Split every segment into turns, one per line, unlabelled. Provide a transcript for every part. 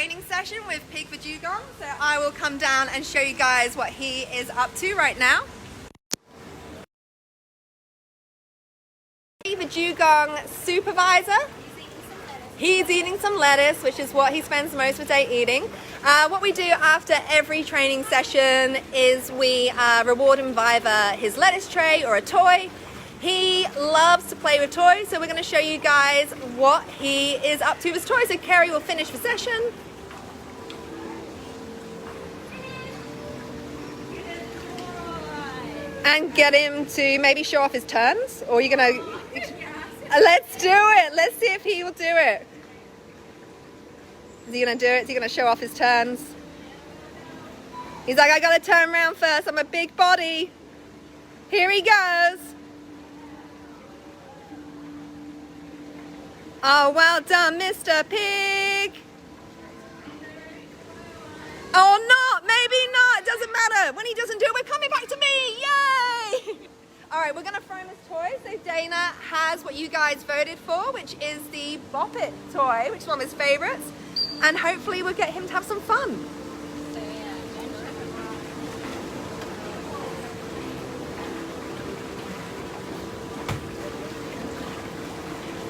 training session with Pig the Dugong, so I will come down and show you guys what he is up to right now. The Dugong supervisor. He's eating some lettuce, which is what he spends most of the day eating. What we do after every training session is we reward him with either his lettuce tray or a toy. He loves to play with toys, so we're going to show you guys what he is up to with his toys. So Kerry will finish the session. And get him to maybe show off his turns, or you're going to... Let's do it. Let's see if he will do it. Is he going to do it? Is he going to show off his turns? He's like, I got to turn around first. I'm a big body. Here he goes. Oh, well done, Mr. Pig. Oh, not. Maybe not. It doesn't matter. When he doesn't do it, we're coming back to me. Yay! All right, we're going to throw him his toy. So Dana has what you guys voted for, which is the Bop It toy, which is one of his favorites. And hopefully we'll get him to have some fun.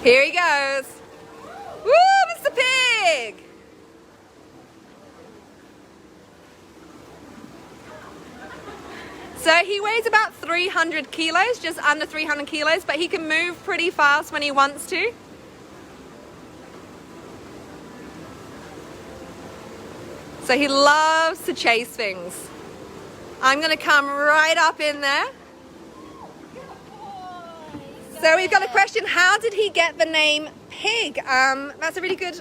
Here he goes. Woo, Mr. Pig! So he weighs about 300 kilos, just under 300 kilos, but he can move pretty fast when he wants to. So he loves to chase things. I'm gonna come right up in there. So we've got a question, how did he get the name Pig? That's a really good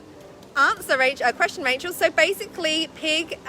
answer, question, Rachel. So basically, Pig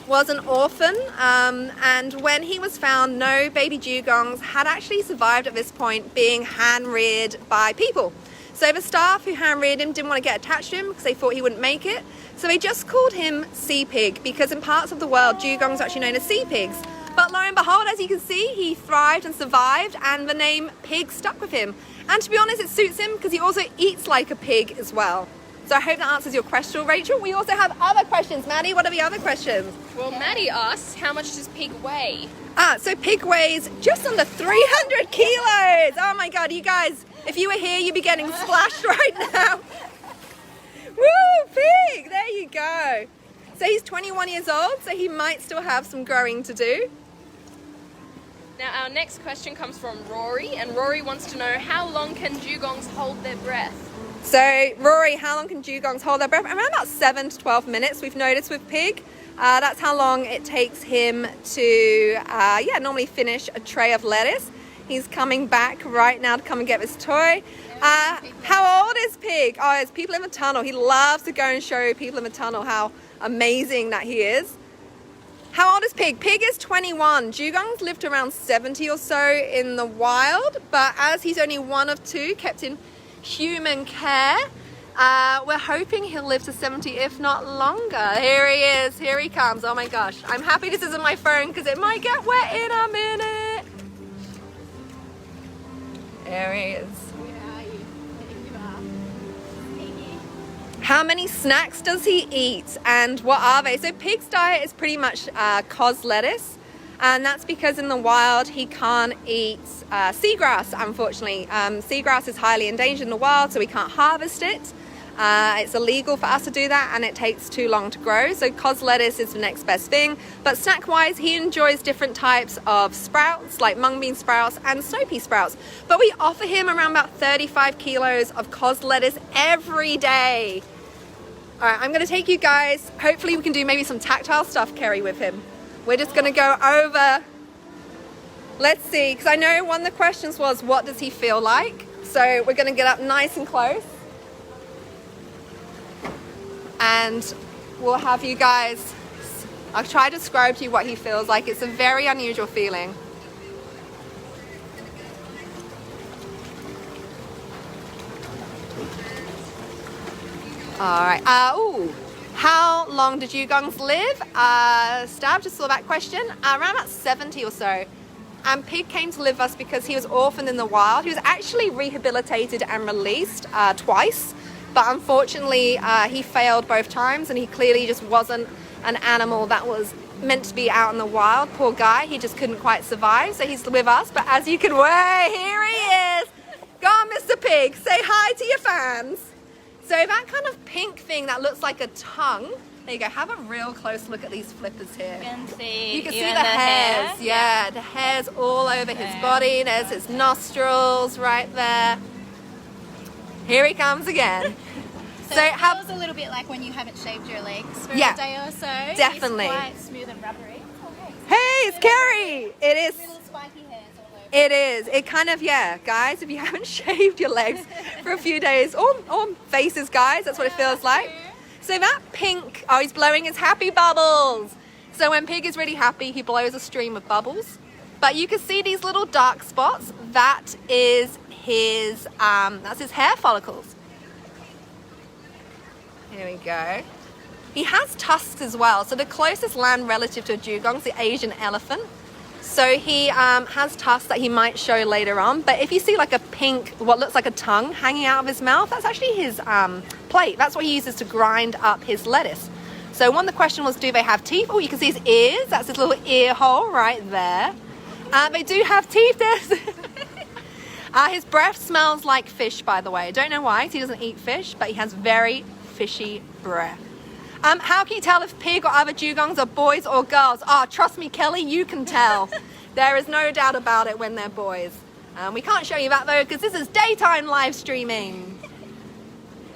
was an orphan, and when he was found, no baby dugongs had actually survived at this point, being hand-reared by people. So the staff who hand-reared him didn't want to get attached to him because they thought he wouldn't make it. So they just called him Sea Pig, because in parts of the world, dugongs are actually known as sea pigs. But lo and behold, as you can see, he thrived and survived, and the name Pig stuck with him. And to be honest, it suits him because he also eats like a pig as well. So I hope that answers your question, Rachel. We also have other questions. Maddie, what are the other questions?
Well, Maddie asks, how much does Pig weigh?
So Pig weighs just under 300 kilos. Oh my God, you guys, if you were here, you'd be getting splashed right now. Woo, Pig, there you go. So he's 21 years old, so he might still have some growing to do.
Now, our next question comes from Rory, and Rory wants to know, how long can dugongs hold their breath?
So, Rory, how long can dugongs hold their breath? Around about 7 to 12 minutes, we've noticed with Pig. That's how long it takes him to, normally finish a tray of lettuce. He's coming back right now to come and get this toy. How old is Pig? Oh, it's people in the tunnel. He loves to go and show people in the tunnel how amazing that he is. How old is Pig? Pig is 21. Dugongs lived around 70 or so in the wild, but as he's only one of two kept in human care, we're hoping he'll live to 70, if not longer. Here he is. Here he comes. Oh my gosh. I'm happy this isn't my phone because it might get wet in a minute. There he is. How many snacks does he eat and what are they? So Pig's diet is pretty much cos lettuce, and that's because in the wild he can't eat seagrass, unfortunately. Seagrass is highly endangered in the wild, so we can't harvest it. It's illegal for us to do that, and it takes too long to grow. So cos lettuce is the next best thing. But snack wise, he enjoys different types of sprouts, like mung bean sprouts and snow pea sprouts. But we offer him around about 35 kilos of cos lettuce every day. All right, I'm gonna take you guys, hopefully we can do maybe some tactile stuff, Kerry, with him. We're just gonna go over, let's see, because I know one of the questions was, what does he feel like? So we're gonna get up nice and close. And we'll have you guys, I'll try to describe to you what he feels like. It's a very unusual feeling. All right, how long do dugongs live? Stab, just saw that question. Around about 70 or so. And Pig came to live with us because he was orphaned in the wild. He was actually rehabilitated and released twice. but unfortunately he failed both times, and he clearly just wasn't an animal that was meant to be out in the wild. Poor guy, he just couldn't quite survive, so he's with us. But as you can wait, here he is. Go on, Mr. Pig, say hi to your fans. So that kind of pink thing that looks like a tongue, there you go, have a real close look at these flippers here.
You can see
the hairs.
hair.
Yeah, the hairs all over his body. There's his nostrils right there. Here he comes again.
So it feels a little bit like when you haven't shaved your legs for a day or so.
Definitely.
It's quite smooth and rubbery.
Hey, it's Kerry. It is.
Little spiky hairs all over.
It is. It kind of, yeah, guys, if you haven't shaved your legs for a few days, or faces, guys, that's what it feels like. So that pink, oh, he's blowing his happy bubbles. So when Pig is really happy, he blows a stream of bubbles. But you can see these little dark spots. That is that's his hair follicles. Here we go. He has tusks as well. So the closest land relative to a dugong is the Asian elephant. So he has tusks that he might show later on. But if you see like a pink, what looks like a tongue hanging out of his mouth, that's actually his plate. That's what he uses to grind up his lettuce. So one of the question was, do they have teeth? Oh, you can see his ears. That's his little ear hole right there. They do have teeth. His breath smells like fish, by the way. I don't know why, 'cause he doesn't eat fish, but he has very fishy breath. How can you tell if Pig or other dugongs are boys or girls? Oh, trust me, Kelly, you can tell. There is no doubt about it when they're boys. We can't show you that though, because this is daytime live streaming.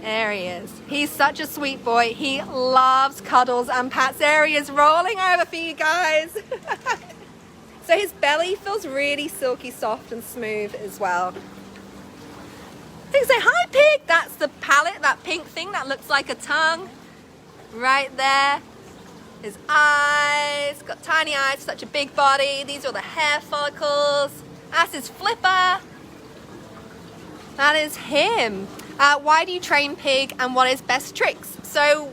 There he is. He's such a sweet boy. He loves cuddles and pats. There he is, rolling over for you guys. So his belly feels really silky soft and smooth as well. Pig, say hi, Pig. That's the palate, that pink thing that looks like a tongue. Right there. His eyes, got tiny eyes, such a big body. These are the hair follicles. That's his flipper. That is him. Why do you train Pig, and what is best tricks? So,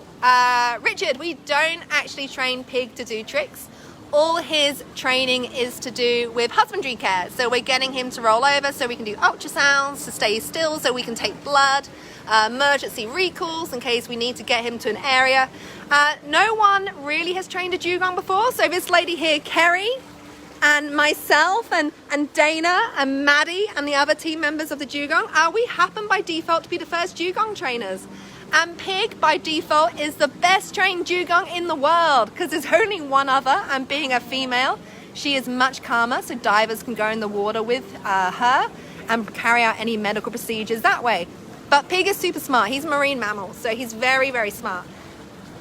Richard, we don't actually train Pig to do tricks. All his training is to do with husbandry care. So we're getting him to roll over so we can do ultrasounds, to stay still so we can take blood, emergency recalls in case we need to get him to an area. No one really has trained a dugong before. So this lady here, Kerry, and myself and Dana and Maddie and the other team members of the dugong, we happen by default to be the first dugong trainers. And Pig, by default, is the best trained dugong in the world because there's only one other, and being a female, she is much calmer, so divers can go in the water with her and carry out any medical procedures that way. But Pig is super smart. He's a marine mammal, so he's very, very smart.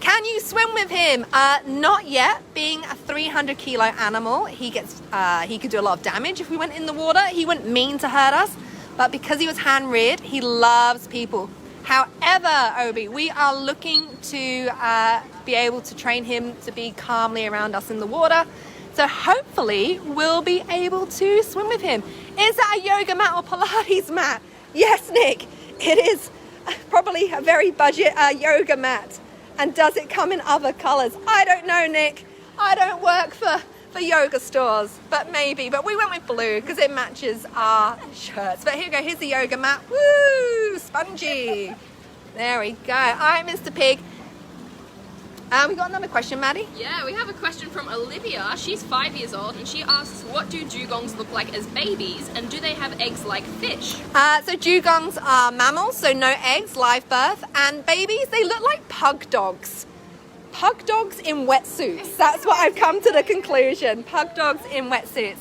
Can you swim with him? Not yet. Being a 300-kilo animal, he could do a lot of damage if we went in the water. He wouldn't mean to hurt us, but because he was hand-reared, he loves people. However, Obi, we are looking to be able to train him to be calmly around us in the water. So hopefully we'll be able to swim with him. Is that a yoga mat or Pilates mat? Yes, Nick, it is probably a very budget yoga mat. And does it come in other colors? I don't know, Nick. I don't work for yoga stores, but maybe. But we went with blue because it matches our shirts. But here we go, here's the yoga mat. Woo, spongy. There we go. All right, Mr. Pig. We got another question, Maddie?
Yeah, we have a question from Olivia. She's 5 years old and she asks, what do dugongs look like as babies, and do they have eggs like fish?
So dugongs are mammals, so no eggs, live birth, and babies, they look like pug dogs. Pug dogs in wetsuits. That's what I've come to the conclusion. Pug dogs in wetsuits.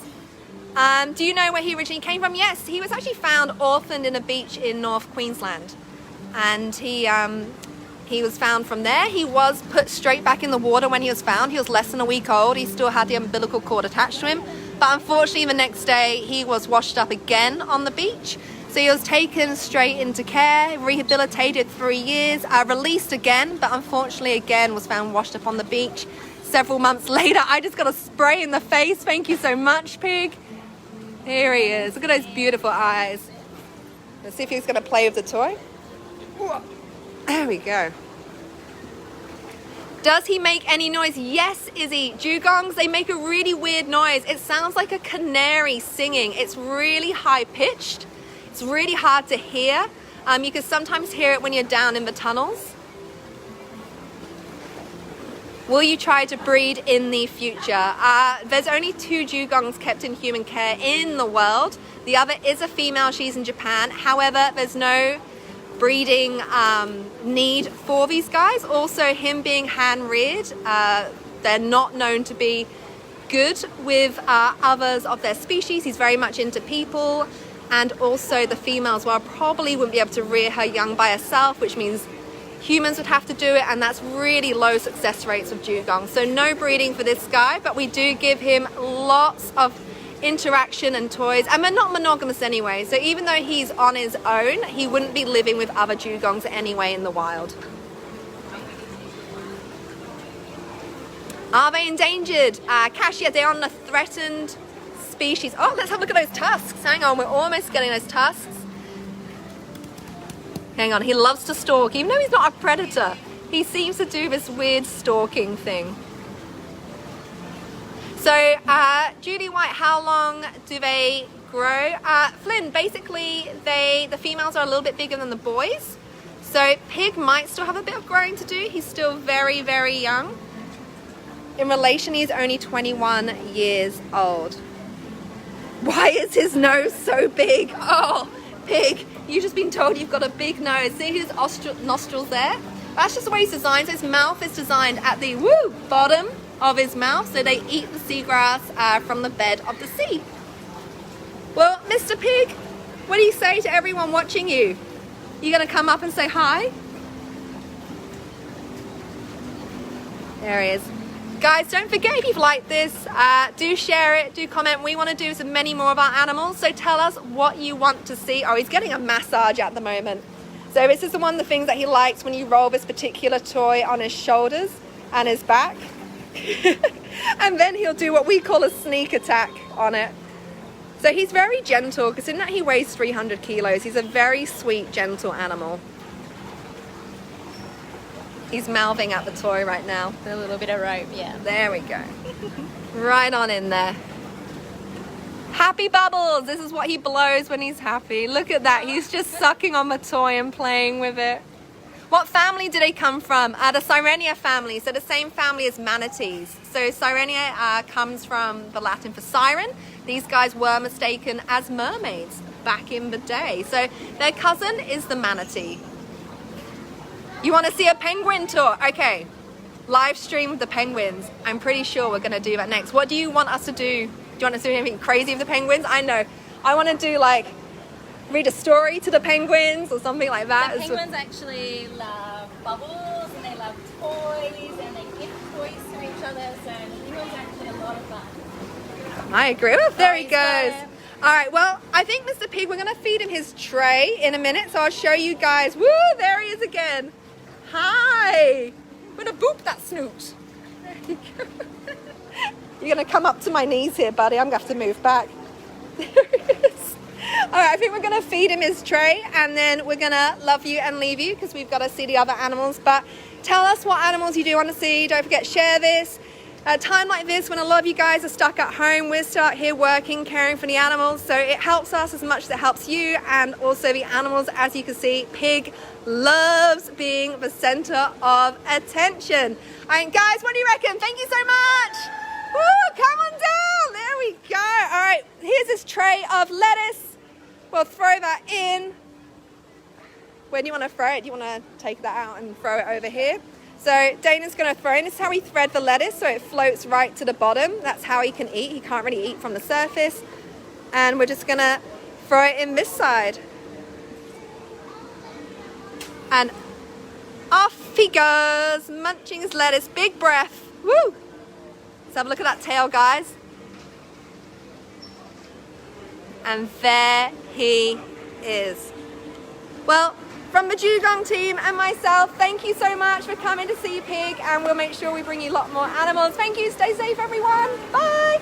Do you know where he originally came from? Yes, he was actually found orphaned in a beach in North Queensland. And he was found from there. He was put straight back in the water when he was found. He was less than a week old. He still had the umbilical cord attached to him. But unfortunately, the next day, he was washed up again on the beach. So he was taken straight into care, rehabilitated 3 years, released again, but unfortunately again was found washed up on the beach. Several months later, I just got a spray in the face. Thank you so much, Pig. Here he is. Look at those beautiful eyes. Let's see if he's going to play with the toy. There we go. Does he make any noise? Yes, Izzy. Dugongs, they make a really weird noise. It sounds like a canary singing. It's really high pitched. It's really hard to hear. You can sometimes hear it when you're down in the tunnels. Will you try to breed in the future? There's only 2 dugongs kept in human care in the world. The other is a female, she's in Japan. However, there's no breeding need for these guys. Also, him being hand-reared, they're not known to be good with others of their species. He's very much into people. And also the female as well probably wouldn't be able to rear her young by herself, which means humans would have to do it, and that's really low success rates with dugong. So no breeding for this guy, but we do give him lots of interaction and toys, and we're not monogamous anyway, so even though he's on his own, he wouldn't be living with other dugongs anyway in the wild. Are they endangered? Cassia, they're on a threatened species. Oh, let's have a look at those tusks. Hang on, we're almost getting those tusks. Hang on, he loves to stalk. Even though he's not a predator, he seems to do this weird stalking thing. So, Judy White, how long do they grow? Flynn, basically, the females are a little bit bigger than the boys. So, Pig might still have a bit of growing to do. He's still very, very young. In relation, he's only 21 years old. Why is his nose so big? Oh, Pig, you've just been told you've got a big nose. See his nostrils there? That's just the way he's designed. So his mouth is designed at the bottom of his mouth, so they eat the seagrass from the bed of the sea. Well, Mr. Pig, what do you say to everyone watching you? You gonna come up and say hi? There he is. Guys, don't forget, if you've liked this, do share it, do comment. We want to do some many more of our animals, so tell us what you want to see. Oh, he's getting a massage at the moment. So this is one of the things that he likes, when you roll this particular toy on his shoulders and his back. And then he'll do what we call a sneak attack on it. So he's very gentle, because in that he weighs 300 kilos. He's a very sweet, gentle animal. He's mouthing at the toy right now.
A little bit of rope, yeah.
There we go. Right on in there. Happy bubbles. This is what he blows when he's happy. Look at that. He's just sucking on the toy and playing with it. What family do they come from? The Sirenia family. So the same family as manatees. So Sirenia comes from the Latin for siren. These guys were mistaken as mermaids back in the day. So their cousin is the manatee. You want to see a penguin tour? Okay, live stream with the penguins. I'm pretty sure we're going to do that next. What do you want us to do? Do you want us to do anything crazy with the penguins? I know. I want to do like, read a story to the penguins or something like that.
The penguins actually love bubbles, and they love toys, and they give toys to each other, so the penguins are actually a lot of fun.
I agree with. There he goes. All right, well, I think Mr. Pig, we're going to feed him his tray in a minute, so I'll show you guys. Woo, there he is again. Hi! I'm gonna boop that snoot. You're gonna come up to my knees here, buddy. I'm gonna have to move back. There he is. Alright, I think we're gonna feed him his tray, and then we're gonna love you and leave you, because we've got to see the other animals. But tell us what animals you do want to see. Don't forget, share this. At a time like this, when a lot of you guys are stuck at home, we're still out here working, caring for the animals, so it helps us as much as it helps you, and also the animals. As you can see, Pig loves being the center of attention. All right, guys, what do you reckon? Thank you so much. Woo, come on down. There we go. All right, here's this tray of lettuce. We'll throw that in. Where do you want to throw it? Do you want to take that out and throw it over here? So Dana's going to throw in. This is how we thread the lettuce, so it floats right to the bottom. That's how he can eat. He can't really eat from the surface. And we're just going to throw it in this side. And off he goes, munching his lettuce. Big breath. Woo! Let's have a look at that tail, guys. And there he is. Well, from the Dugong team and myself, thank you so much for coming to see Pig, and we'll make sure we bring you a lot more animals. Thank you. Stay safe, everyone. Bye.